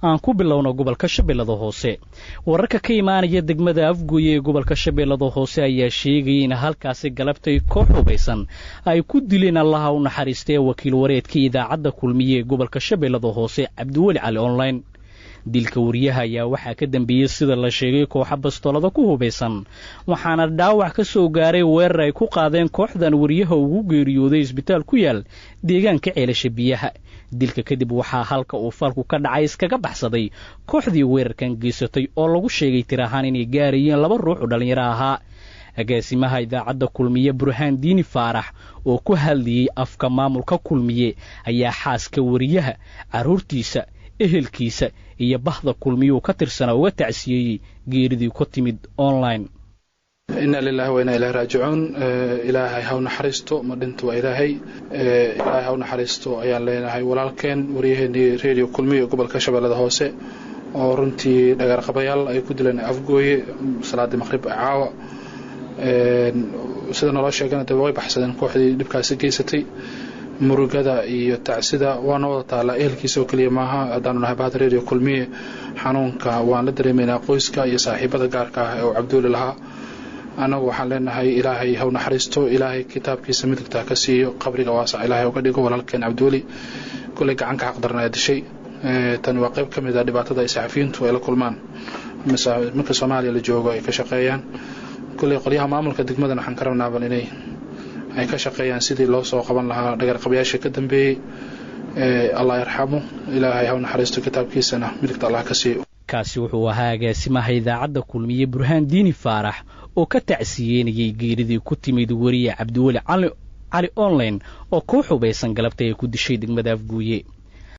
aan ku bilowno gobolka Shabeellada Hoose. Wararka ka imaanaya degmada Afgooye ee gobolka Shabeellada Hoose ayaa sheegay in halkaasi galabtay koox hubaysan ay ku dileen Allaha u naxariistay wakiil wareedka idaacadda kulmiye ee gobolka Shabeellada Hoose Cabdiweli Cali online. dilka wariyaha ayaa waxaa ka dambeeyay sida la sheegay kooxa bastoolada ku hubaysan waxaana dhaawac ka soo gaaray weerar ay ku qaadeen kooxdan wariyaha ugu geeriyooday isbitaal ku yaal deegaanka Ceelasha Biyaha. dilka kadib waxaa halka uu falku ka dhacay iskaga baxsaday kooxdii weerarkan geysatay oo lagu sheegay tir ahaan inay gaarayeen 2 ruux oo dhalinyaro ahaa. agaasimaha idaacadda kulmiye Burhaan Diini Faarax oo ku hadlayay afka maamulka kulmiye ayaa xaaska wariyaha caruurtiisa ehelkiisa iyo bahda kulmiye ka tirsanaa uga tacsiyay geeridii ku timid online. inna lillahi wa inna ilayhi raaji'uun. ilaahay ha u naxariisto ma dhinto waa ilaahay ha u naxariisto ayaan leenahay walaalkeen wariyaheenii radio kulmiye gobolka Shabeellada Hoose oo runtii dhagar qabayaal ay ku dileen Afgooye salaadii maghrib caawa sida noo sheeganay way baxsadeen kooxdii dhibkaasi geysatay. murugada iyo tacsida waana wada taala ehelkiisa oo kaliya maaha hadaan nahay bahda radio kulmiye xanuunka waan la dareemeynaa qoyska iyo saaxiibada gaarka ah ee Cabdulle lahaa. anagu waxaan leenahay ilaahay ha u naxariisto ilaahay kitaabkiisa midigta ka siiyo qabriga waasa ilaahay uga dhigo walaalkeen Cabdulle kulay gacanka xaq darnaa dishay. tan waa qayb kamid ah dhibaatada ay saxafiyiintu ay la kulmaan marka Soomaaliya la joogo ay ka shaqeeyaan. kulay qoliyaha maamulka degmada waxaan ka rabnaa inay ay ka shaqeeyaan sidii loo soo qaban lahaa dhagar qabayaasha ka dambeeyay. Allah yarxamo ilaahay ha u naxariisto kitaabkiisana midigta Allah ka siiyo. kaasi wuxuu ahaa agaasimaha idaacadda kulmiye Burhaan Diini Faarax oo ka tacsiyeynayay geeridii ku timid wariye Cabdiweli Cali online oo koox hubaysan galabtay ay ku dishay degmada Afgooye.